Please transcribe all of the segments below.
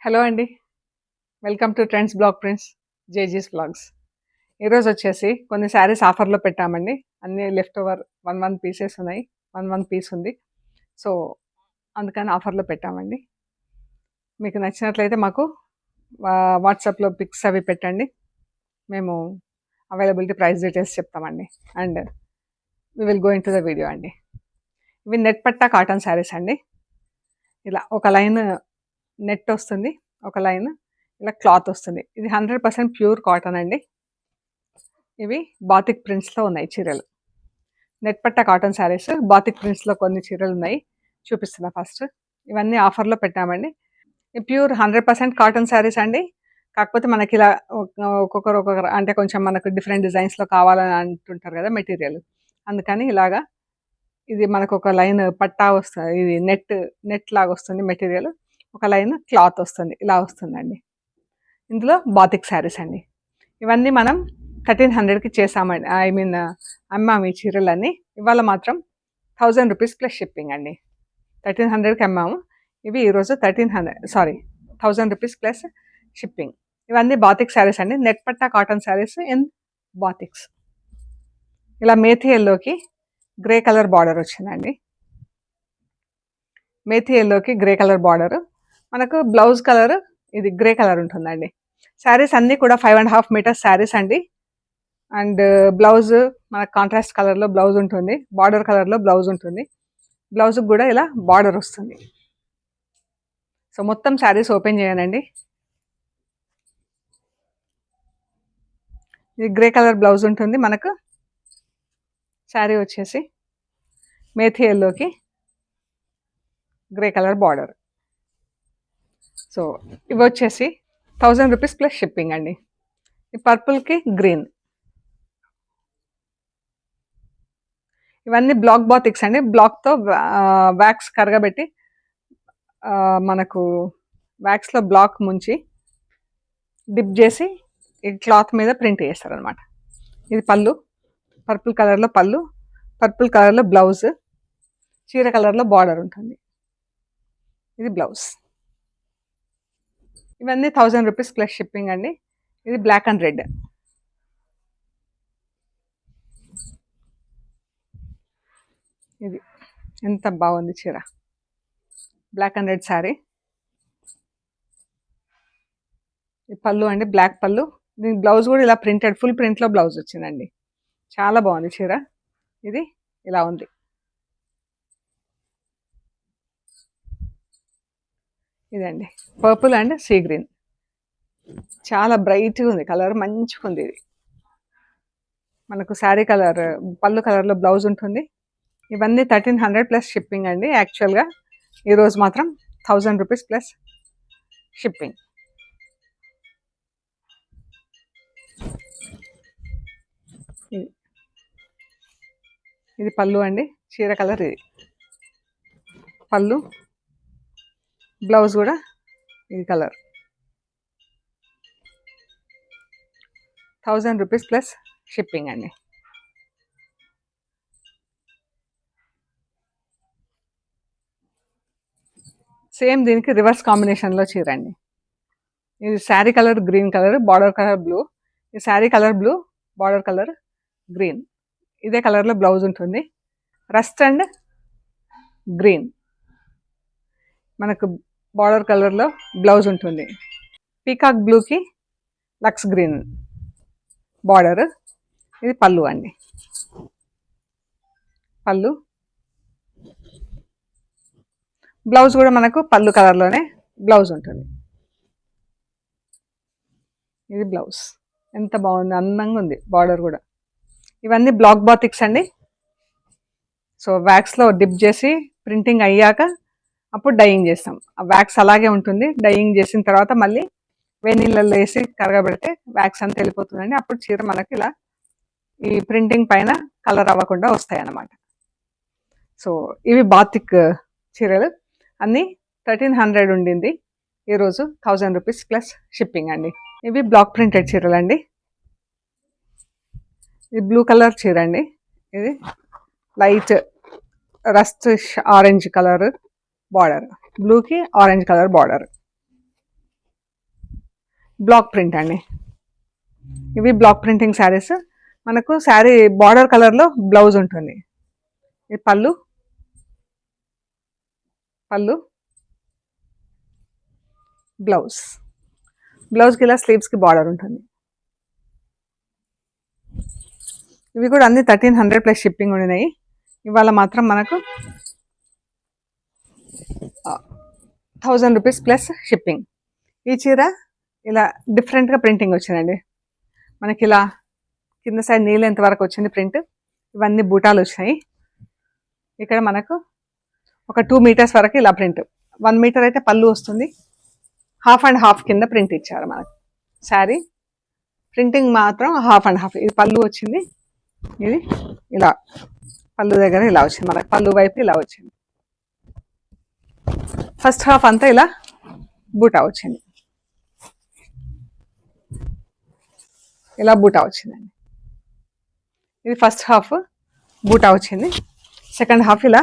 Hello అండి. Welcome to trends blog prints జేజీస్ vlogs. ఈరోజు వచ్చేసి కొన్ని శారీస్ ఆఫర్లో పెట్టామండి. అన్నీ లెఫ్ట్ ఓవర్ వన్ పీసెస్ ఉన్నాయి. వన్ పీస్ ఉంది. సో అందుకని ఆఫర్లో పెట్టామండి. మీకు నచ్చినట్లయితే మాకు వాట్సాప్లో పిక్స్ అవి పెట్టండి. మేము అవైలబిలిటీ ప్రైస్ డీటెయిల్స్ చెప్తామండి. And we will go in to the video అండి. ఇవి నెట్ పట్టా కాటన్ శారీస్ అండి. ఇలా ఒక లైన్ నెట్ వస్తుంది, ఒక లైన్ ఇలా క్లాత్ వస్తుంది. ఇది 100% ప్యూర్ కాటన్ అండి. ఇవి బాతిక్ ప్రింట్స్లో ఉన్నాయి చీరలు. నెట్ పట్టా కాటన్ శారీస్ బాతిక్ ప్రింట్స్లో కొన్ని చీరలు ఉన్నాయి, చూపిస్తున్నా ఫస్ట్. ఇవన్నీ ఆఫర్లో పెట్టామండి. ఈ ప్యూర్ 100% కాటన్ శారీస్ అండి. కాకపోతే మనకి ఇలా ఒక్కొక్కరు అంటే కొంచెం మనకు డిఫరెంట్ డిజైన్స్లో కావాలని అంటుంటారు కదా మెటీరియల్, అందుకని ఇలాగా ఇది మనకు ఒక లైన్ పట్టా వస్తుంది. ఇది నెట్ లాగా వస్తుంది మెటీరియల్, ఒక లైన్ క్లాత్ వస్తుంది, ఇలా వస్తుందండి. ఇందులో బాతిక్ శారీస్ అండి. ఇవన్నీ మనం 1300కి చేసామండి. అమ్మాము ఈ చీరలన్నీ. ఇవాళ మాత్రం 1000 రూపీస్ ప్లస్ షిప్పింగ్ అండి. 1300కి అమ్మాము. ఇవి ఈరోజు 1000 రూపీస్ ప్లస్ షిప్పింగ్. ఇవన్నీ బాతిక్ శారీస్ అండి. Net patta cotton saris in బాతిక్స్. ఇలా మేథీ ఎల్లోకి గ్రే కలర్ బార్డర్ వచ్చిందండి. మేథీ ఎల్లోకి గ్రే కలర్ బార్డర్. మనకు బ్లౌజ్ కలర్ ఇది గ్రే కలర్ ఉంటుందండి. శారీస్ అన్నీ కూడా 5.5 మీటర్స్ శారీస్ అండి. అండ్ బ్లౌజ్ మనకు కాంట్రాస్ట్ కలర్లో బ్లౌజ్ ఉంటుంది, బార్డర్ కలర్లో బ్లౌజ్ ఉంటుంది. బ్లౌజ్కి కూడా ఇలా బార్డర్ వస్తుంది. సో మొత్తం శారీస్ ఓపెన్ చేయనండి. ఇది గ్రే కలర్ బ్లౌజ్ ఉంటుంది మనకు. శారీ వచ్చేసి మేథీ ఎల్లోకి గ్రే కలర్ బార్డర్. సో ఇవి వచ్చేసి 1000 రూపీస్ ప్లస్ షిప్పింగ్ అండి. ఈ పర్పుల్కి గ్రీన్. ఇవన్నీ బ్లాక్ బాతిక్స్ అండి. బ్లాక్తో వ్యాక్స్ కరగబెట్టి మనకు వ్యాక్స్లో బ్లాక్ ముంచి డిప్ చేసి ఈ క్లాత్ మీద ప్రింట్ చేస్తారనమాట. ఇది పళ్ళు, పర్పుల్ కలర్లో పళ్ళు, పర్పుల్ కలర్లో బ్లౌజ్, చీర కలర్లో బార్డర్ ఉంటుంది. ఇది బ్లౌజ్. ఇవన్నీ 1000 రూపీస్ ప్లస్ షిప్పింగ్ అండి. ఇది బ్లాక్ అండ్ రెడ్. ఇది ఎంత బాగుంది చీర, బ్లాక్ అండ్ రెడ్ శారీ. ఈ పళ్ళు అండి, బ్లాక్ పళ్ళు. దీని బ్లౌజ్ కూడా ఇలా ప్రింటెడ్ ఫుల్ ప్రింట్లో బ్లౌజ్ వచ్చిందండి. చాలా బాగుంది చీర. ఇది ఇలా ఉంది. ఇదండి పర్పుల్ అండ్ సీ గ్రీన్. చాలా బ్రైట్గా ఉంది కలర్, మంచిగా ఉంది. ఇది మనకు శారీ కలర్ పళ్ళు కలర్లో బ్లౌజ్ ఉంటుంది. ఇవన్నీ 1300 ప్లస్ షిప్పింగ్ అండి. యాక్చువల్గా ఈరోజు మాత్రం 1000 రూపీస్ ప్లస్ షిప్పింగ్. ఇది పళ్ళు అండి, చీర కలర్ ఇది పళ్ళు, బ్లౌజ్ కూడా ఇది కలర్. 1000 రూపీస్ ప్లస్ షిప్పింగ్ అండి. సేమ్ దీనికి రివర్స్ కాంబినేషన్లో చీర అండి. ఇది saree colour green colour, border colour blue. ఈ saree colour blue, border colour green. ఇదే కలర్లో బ్లౌజ్ ఉంటుంది. రస్ట్ అండ్ గ్రీన్ మనకు బార్డర్ కలర్లో బ్లౌజ్ ఉంటుంది. పీకాక్ బ్లూకి లక్స్ గ్రీన్ బార్డర్. ఇది పళ్ళు అండి. పళ్ళు, బ్లౌజ్ కూడా మనకు పళ్ళు కలర్లోనే బ్లౌజ్ ఉంటుంది. ఇది బ్లౌజ్. ఎంత బాగుంది, అందంగా ఉంది బార్డర్ కూడా. ఇవన్నీ బ్లాక్ బాతిక్స్ అండి. సో వ్యాక్స్లో డిప్ చేసి ప్రింటింగ్ అయ్యాక అప్పుడు డైయింగ్ చేస్తాం. ఆ వ్యాక్స్ అలాగే ఉంటుంది. డైయింగ్ చేసిన తర్వాత మళ్ళీ వేడి నీళ్ళల్లో వేసి కరగబెడితే వ్యాక్స్ అంతా వెళ్ళిపోతుందండి. అప్పుడు చీర మనకి ఇలా ఈ ప్రింటింగ్ పైన కలర్ అవ్వకుండా వస్తాయి అన్నమాట. సో ఇవి బాతిక్ చీరలు అన్నీ 1300 ఉండింది. ఈరోజు 1000 రూపీస్ ప్లస్ షిప్పింగ్ అండి. ఇవి బ్లాక్ ప్రింటెడ్ చీరలు అండి. ఇది బ్లూ కలర్ చీర అండి. ఇది light rust orange colour border, బ్లూకి orange colour border. Black print అండి. ఇవి బ్లాక్ ప్రింటింగ్ శారీస్. మనకు శారీ బార్డర్ కలర్లో బ్లౌజ్ ఉంటుంది. ఇది పళ్ళు, పళ్ళు, బ్లౌజ్. బ్లౌజ్కి ఇలా స్లీవ్స్కి బార్డర్ ఉంటుంది. ఇవి కూడా అన్ని 1300 ప్లస్ షిప్పింగ్ ఉన్నాయి. ఇవాళ మాత్రం మనకు 1000 రూపీస్ ప్లస్ షిప్పింగ్. ఈ చీర ఇలా డిఫరెంట్గా ప్రింటింగ్ వచ్చిందండి. మనకి ఇలా కింద సైడ్ నీళ్ళు ఎంతవరకు వచ్చింది ప్రింట్. ఇవన్నీ బూటాలు వచ్చినాయి. ఇక్కడ మనకు ఒక 2 మీటర్స్ వరకు ఇలా ప్రింట్. 1 మీటర్ అయితే పళ్ళు వస్తుంది. హాఫ్ అండ్ హాఫ్ కింద ప్రింట్ ఇచ్చారు మనకు. శారీ ప్రింటింగ్ మాత్రం హాఫ్ అండ్ హాఫ్. ఇది పళ్ళు వచ్చింది. ఇది ఇలా పళ్ళు దగ్గర ఇలా వచ్చింది. మనకు పళ్ళు వైపు ఇలా వచ్చింది. ఫస్ట్ హాఫ్ అంతా ఇలా బూటా వచ్చింది. ఇలా బూటా వచ్చిందండి. ఇది ఫస్ట్ హాఫ్ బూటా వచ్చింది. సెకండ్ హాఫ్ ఇలా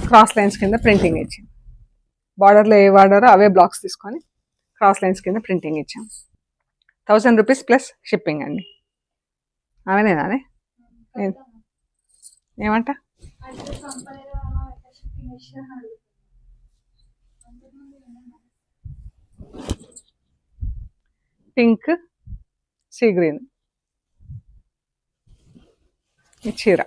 క్రాస్ లైన్స్ కింద ప్రింటింగ్ ఇచ్చింది. బార్డర్లో ఏ బార్డరో అవే బ్లాక్స్ తీసుకొని క్రాస్ లైన్స్ కింద ప్రింటింగ్ ఇచ్చాం. 1000 రూపీస్ ప్లస్ షిప్పింగ్ అండి. ఆమెనేనానే ఏమంట పింక్, సీ గ్రీన్ ఈ చీర.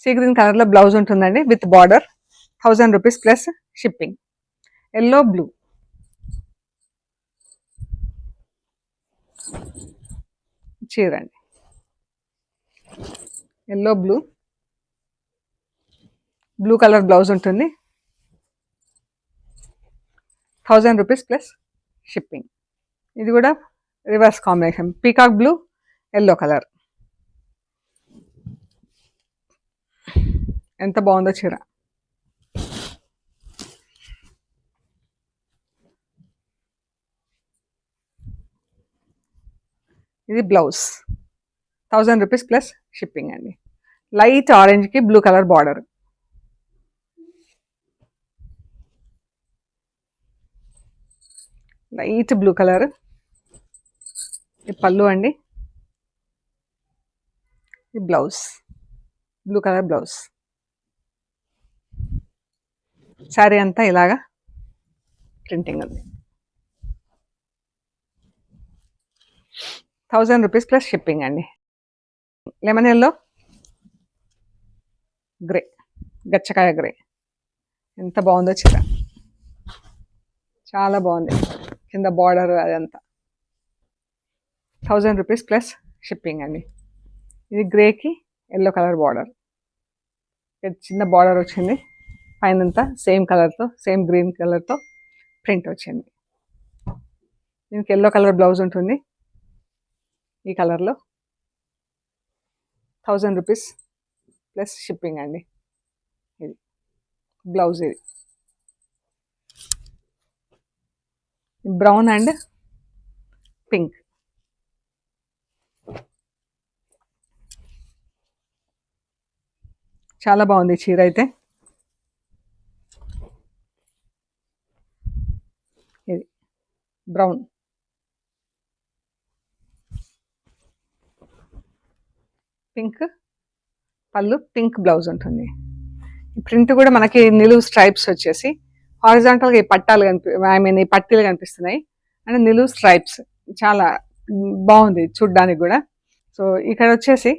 సీ గ్రీన్ కలర్లో బ్లౌజ్ ఉంటుందండి with border. 1000 rupees plus shipping. Yellow, blue చీర అండి. Yellow, blue, blue colour blouse ఉంటుంది. 1000 రూపీస్ ప్లస్ షిప్పింగ్. ఇది కూడా reverse combination, peacock blue, yellow colour. ఎంత బాగుందో చీర. ఇది బ్లౌజ్. 1000 రూపీస్ ప్లస్ షిప్పింగ్ అండి. లైట్ ఆరెంజ్కి blue colour border. Light blue colour. ఇది పళ్ళు అండి. ఇది blouse, blue colour blouse. Saree అంతా ఇలాగా ప్రింటింగ్ ఉంది. 1000 రూపీస్ ప్లస్ షిప్పింగ్ అండి. లెమన్ ఎల్లో, గ్రే, గచ్చకాయ గ్రే. ఎంత బాగుందో చీర. చాలా బాగుంది. కింద బార్డర్ అదంతా. 1000 రూపీస్ ప్లస్ షిప్పింగ్ అండి. ఇది గ్రేకి ఎల్లో కలర్ బార్డర్. చిన్న బార్డర్ వచ్చింది. పైనంతా సేమ్ కలర్తో, సేమ్ గ్రీన్ కలర్తో ప్రింట్ వచ్చింది. దీనికి ఎల్లో కలర్ బ్లౌజ్ ఉంటుంది ఈ కలర్లో. 1000 రూపీస్ ప్లస్ షిప్పింగ్ అండి. ఇది బ్లౌజ్. ఇది బ్రౌన్ అండ్ పింక్. చాలా బాగుంది చీర అయితే. ఇది బ్రౌన్, పింక్ పళ్ళు, పింక్ బ్లౌజ్ ఉంటుంది. ప్రింట్ కూడా మనకి నిలువు స్ట్రైప్స్ వచ్చేసి హారిజాంటల్గా ఈ పట్టాలు ఈ పట్టీలు కనిపిస్తున్నాయి. అంటే నిలువు స్ట్రైప్స్. చాలా బాగుంది చూడ్డానికి కూడా. సో ఇక్కడ వచ్చేసి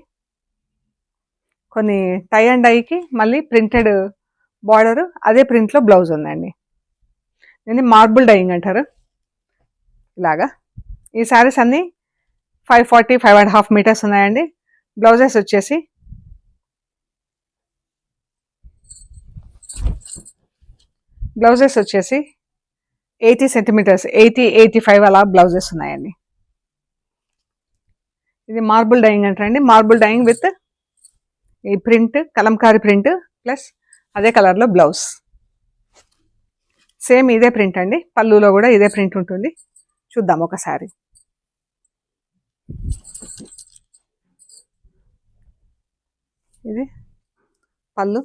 కొన్ని టై అండ్ డైకి మళ్ళీ ప్రింటెడ్ బార్డర్, అదే ప్రింట్లో బ్లౌజ్ ఉందండి. దీన్ని మార్బుల్ డైయింగ్ అంటారు. ఇలాగా ఈ శారీస్ అన్నీ 540, 5.5 మీటర్స్ ఉన్నాయండి. బ్లౌజెస్ వచ్చేసి బ్లౌజెస్ వచ్చేసి 80 సెంటీమీటర్స్, 80-85 అలా బ్లౌజెస్ ఉన్నాయండి. ఇది మార్బుల్ డైయింగ్ అంటారండి. మార్బుల్ డైయింగ్ విత్ ఈ ప్రింట్, కలంకారీ ప్రింట్ ప్లస్ అదే కలర్లో బ్లౌజ్. సేమ్ ఇదే ప్రింట్ అండి. పళ్ళులో కూడా ఇదే ప్రింట్ ఉంటుంది. చూద్దాం ఒకసారి. ఇది పళ్ళు,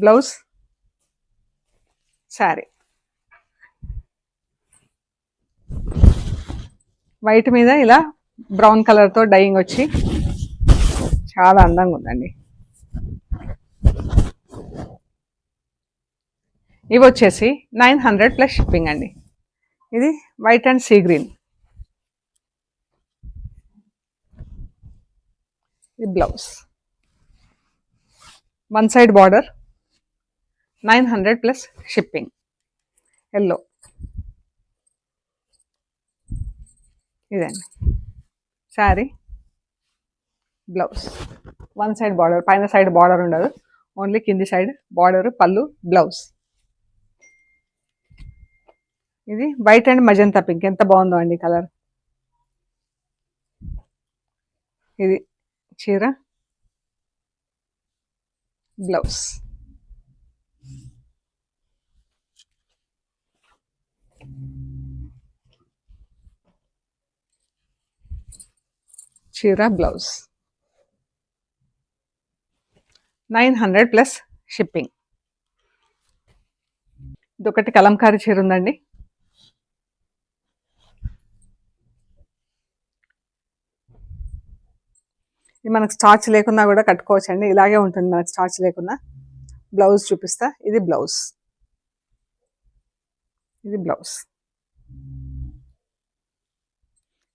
బ్లౌజ్ శారీ వైట్ మీద ఇలా బ్రౌన్ కలర్తో డైయింగ్ వచ్చి చాలా అందంగా ఉందండి. ఇవి వచ్చేసి 900 ప్లస్ షిప్పింగ్ అండి. ఇది వైట్ అండ్ సీ గ్రీన్. ఇది blouse, one side border, 900 plus shipping. Yellow ఇదండి saree, blouse, one side border, పైన సైడ్ బార్డర్ ఉండదు, ఓన్లీ కింది సైడ్ బార్డర్, పళ్ళు, బ్లౌజ్. ఇది వైట్ అండ్ మజంతా పింక్, ఎంత బాగుందో అండి కలర్. ఇది చీర, బ్లౌజ్. చీర, బ్లౌజ్, 900 ప్లస్ షిప్పింగ్. ఇదొకటి కలంకారీ చీర ఉందండి. ఇది మనకు స్టార్చ్ లేకున్నా కూడా కట్టుకోవచ్చు అండి, ఇలాగే ఉంటుంది మనకు స్టార్చ్ లేకున్నా. బ్లౌజ్ చూపిస్తా, ఇది బ్లౌజ్, ఇది బ్లౌజ్.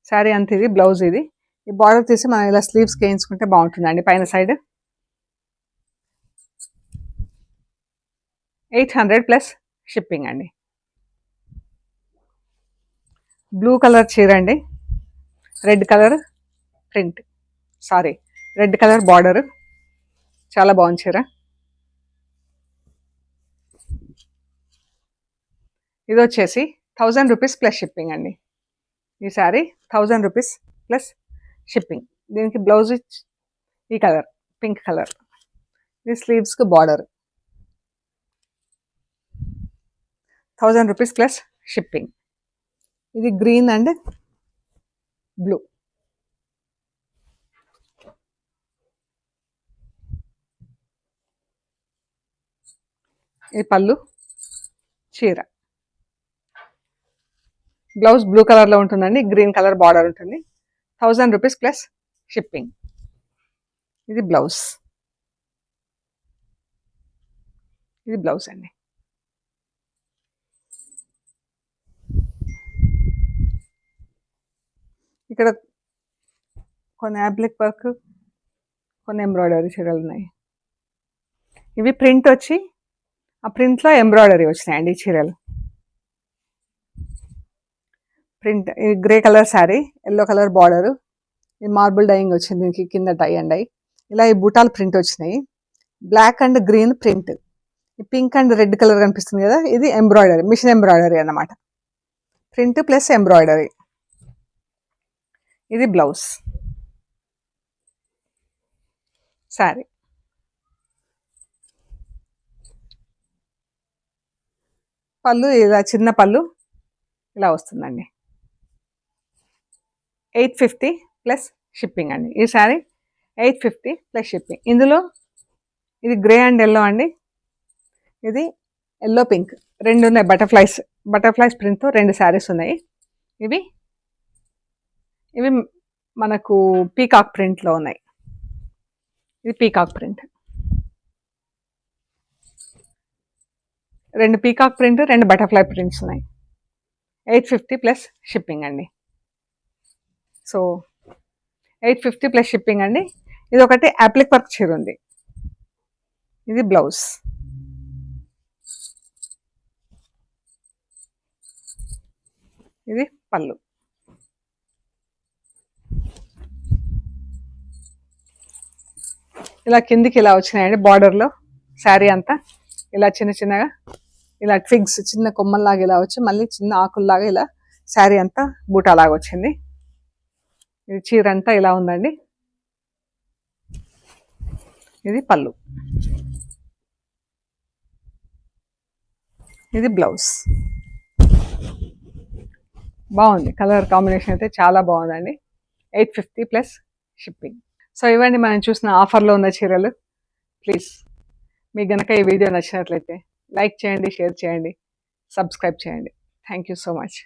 శారీ అంత, ఇది బ్లౌజ్. ఇది ఈ బార్డర్ తీసి మనం ఇలా స్లీవ్స్కి వేయించుకుంటే బాగుంటుందండి. పైన సైడ్ 800 ప్లస్ షిప్పింగ్ అండి. బ్లూ కలర్ చీర అండి, red colour print, sorry red colour border, చాలా బాగుంది చీర. ఇది వచ్చేసి 1000 రూపీస్ ప్లస్ షిప్పింగ్ అండి. ఈ శారీ 1000 రూపీస్ ప్లస్ షిప్పింగ్. దీనికి బ్లౌజ్ ఈ కలర్, పింక్ కలర్. ఇది స్లీవ్స్కి బార్డర్, 1000 రూపీస్ ప్లస్ షిప్పింగ్. ఇది గ్రీన్ అండ్ బ్లూ. ఇది పళ్ళు, చీర, బ్లౌజ్ బ్లూ కలర్లో ఉంటుందండి, గ్రీన్ కలర్ బార్డర్ ఉంటుంది, 1000 రూపీస్ ప్లస్ షిప్పింగ్. ఇది బ్లౌజ్, ఇది బ్లౌజ్ అండి. ఇక్కడ కొన్ని యాప్లిక్ వర్క్, కొన్ని ఎంబ్రాయిడరీ చీరలు ఉన్నాయి. ఇవి ప్రింట్ వచ్చి ఆ ప్రింట్లో ఎంబ్రాయిడరీ వచ్చినాయండి ఈ చీరలు. ప్రింట్, ఇది grey colour sari, yellow colour border, ఇది మార్బుల్ డైయింగ్ వచ్చింది దీనికి, కింద టై అండ్ డై. ఇలా ఈ బూటాలు ప్రింట్ వచ్చినాయి. బ్లాక్ అండ్ గ్రీన్ ప్రింట్, ఈ పింక్ అండ్ రెడ్ కలర్ కనిపిస్తుంది కదా, ఇది ఎంబ్రాయిడరీ, మిషన్ ఎంబ్రాయిడరీ అన్నమాట. Print plus embroidery. ఇది బ్లౌజ్, శారీ, పళ్ళు ఇలా చిన్న పళ్ళు ఇలా వస్తుందండి. 850 ప్లస్ షిప్పింగ్ అండి. ఈ శారీ 850 ప్లస్ షిప్పింగ్. ఇందులో ఇది గ్రే అండ్ ఎల్లో అండి, ఇది ఎల్లో పింక్, రెండు ఉన్నాయి. బటర్ఫ్లైస్ ప్రింట్తో రెండు శారీస్ ఉన్నాయి. ఇవి ఇవి మనకు పీకాక్ ప్రింట్లో ఉన్నాయి. ఇది పీకాక్ ప్రింట్, రెండు పీకాక్ ప్రింట్, రెండు బటర్ఫ్లై ప్రింట్స్ ఉన్నాయి. 850 ప్లస్ షిప్పింగ్ అండి. సో 850 ప్లస్ షిప్పింగ్ అండి. ఇది ఒకటి యాప్లిక్ వర్క్ చీర ఉంది. ఇది బ్లౌజ్, ఇది పళ్ళు. ఇలా కిందికి ఇలా వచ్చినాయండి బార్డర్లో. శారీ అంతా ఇలా చిన్న చిన్నగా ఇలా ట్విగ్స్, చిన్న కొమ్మల్లాగా ఇలా వచ్చి మళ్ళీ చిన్న ఆకుల్లాగా ఇలా శారీ అంతా బూటాలాగా వచ్చింది. ఇది చీర అంతా ఇలా ఉందండి. ఇది పళ్ళు, ఇది బ్లౌజ్. బాగుంది కలర్ కాంబినేషన్ అయితే, చాలా బాగుందండి. 850 ప్లస్ షిప్పింగ్. సో ఇవ్వండి మనం చూసిన ఆఫర్లో ఉన్న చీరలు. ప్లీజ్ మీకు గనక ఈ వీడియో నచ్చినట్లయితే లైక్ చేయండి, షేర్ చేయండి, సబ్స్క్రైబ్ చేయండి. Thank you so much.